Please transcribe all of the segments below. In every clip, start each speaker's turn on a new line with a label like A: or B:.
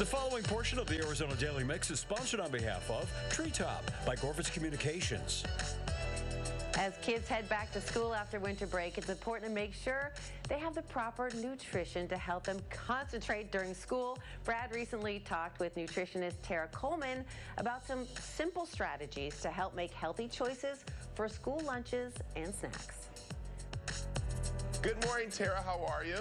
A: The following portion of the Arizona Daily Mix is sponsored on behalf of Treetop by Gorvitz Communications.
B: As kids head back to school after winter break, it's important to make sure they have the proper nutrition to help them concentrate during school. Brad recently talked with nutritionist Tara Coleman about some simple strategies to help make healthy choices for school lunches and snacks.
C: Good morning, Tara. How are you?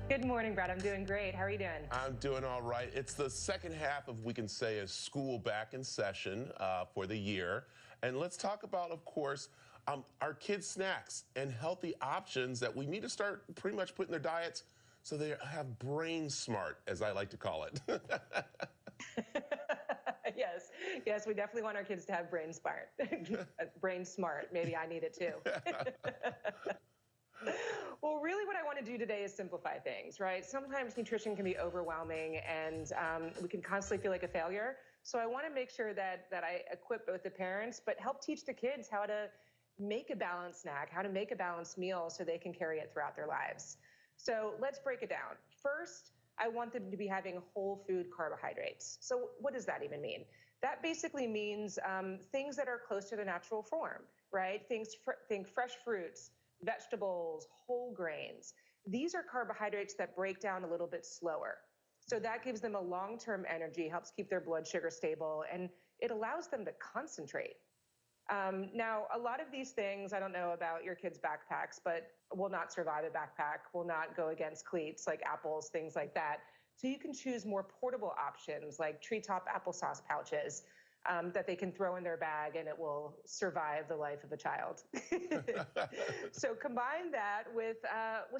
D: Good morning, Brad. I'm doing great. How are you doing?
C: I'm doing all right. It's the second half of, we can say, a school back in session for the year. And let's talk about, of course, our kids' snacks and healthy options that we need to start pretty much putting in their diets so they have brain smart, as I like to call it.
D: Yes, we definitely want our kids to have brain smart. Brain smart. Maybe I need it too. Well, really what I want to do today is simplify things, right? Sometimes nutrition can be overwhelming and we can constantly feel like a failure. So I want to make sure that I equip both the parents, but help teach the kids how to make a balanced snack, how to make a balanced meal so they can carry it throughout their lives. So let's break it down. First, I want them to be having whole food carbohydrates. So what does that even mean? That basically means things that are close to the natural form, right? Think fresh fruits, vegetables, whole grains. These are carbohydrates that break down a little bit slower. So that gives them a long-term energy, helps keep their blood sugar stable, and it allows them to concentrate. Now, a lot of these things, I don't know about your kids' backpacks, but will not survive a backpack, will not go against cleats like apples, things like that. So you can choose more portable options like Treetop applesauce pouches that they can throw in their bag and it will survive the life of a child. So combine that with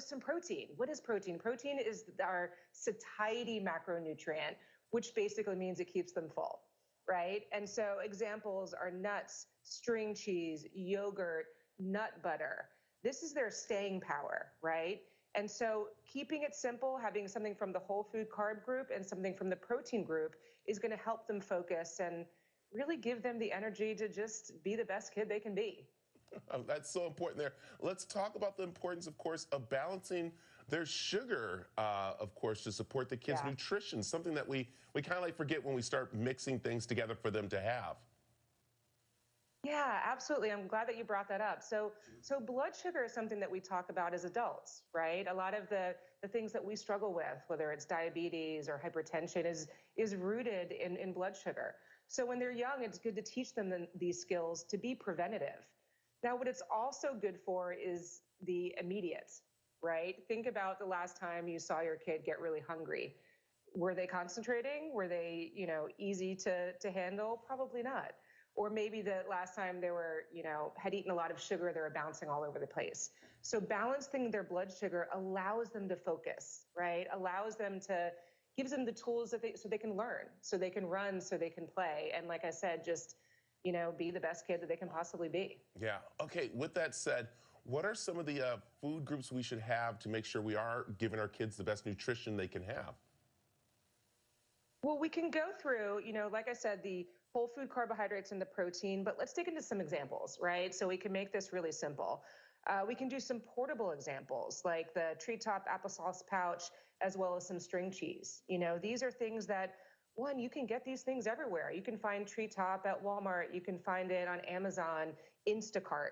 D: some protein. What is protein? Protein is our satiety macronutrient, which basically means it keeps them full, right? And so examples are nuts, string cheese, yogurt, nut butter. This is their staying power, right? And so keeping it simple, having something from the whole food carb group and something from the protein group is going to help them focus and really give them the energy to just be the best kid they can be.
C: That's so important there. Let's talk about the importance, of course, of balancing their sugar, of course, to support the kids' nutrition, something that we kind of like forget when we start mixing things together for them to have.
D: Yeah, absolutely. I'm glad that you brought that up. So blood sugar is something that we talk about as adults, right? A lot of the things that we struggle with, whether it's diabetes or hypertension, is rooted in blood sugar. So when they're young, it's good to teach them these skills to be preventative. Now, what it's also good for is the immediate, right? Think about the last time you saw your kid get really hungry. Were they concentrating? Were they, easy to handle? Probably not. Or maybe the last time they were, had eaten a lot of sugar, they were bouncing all over the place. So balancing their blood sugar allows them to focus, right? Gives them the tools so they can learn, so they can run, so they can play. And like I said, just, be the best kid that they can possibly be.
C: Yeah. Okay. With that said, what are some of the food groups we should have to make sure we are giving our kids the best nutrition they can have?
D: Well, we can go through, like I said, the whole food carbohydrates and the protein, but let's dig into some examples, right? So we can make this really simple. We can do some portable examples like the Treetop applesauce pouch, as well as some string cheese. These are things that, one, you can get these things everywhere. You can find Treetop at Walmart. You can find it on Amazon, Instacart.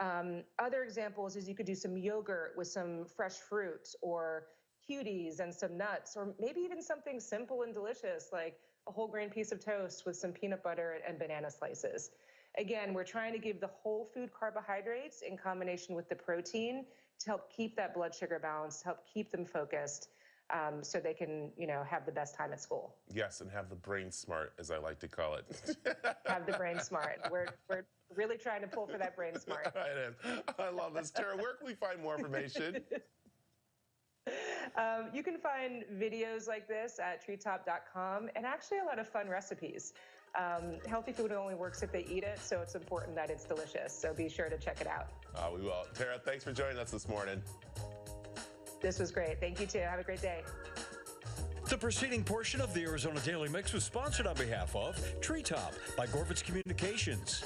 D: Other examples is you could do some yogurt with some fresh fruit or cuties and some nuts, or maybe even something simple and delicious like a whole grain piece of toast with some peanut butter and banana slices. Again, we're trying to give the whole food carbohydrates in combination with the protein to help keep that blood sugar balanced, help keep them focused, so they can, have the best time at school.
C: Yes, and have the brain smart, as I like to call it.
D: Have the brain smart. We're really trying to pull for that brain smart.
C: It is. I love this. Tara, where can we find more information?
D: You can find videos like this at treetop.com and actually a lot of fun recipes. Healthy food only works if they eat it, so it's important that it's delicious. So be sure to check it out.
C: We will. Tara, thanks for joining us this morning.
D: This was great. Thank you, too. Have a great day.
A: The preceding portion of the Arizona Daily Mix was sponsored on behalf of Treetop by Gorvitz Communications.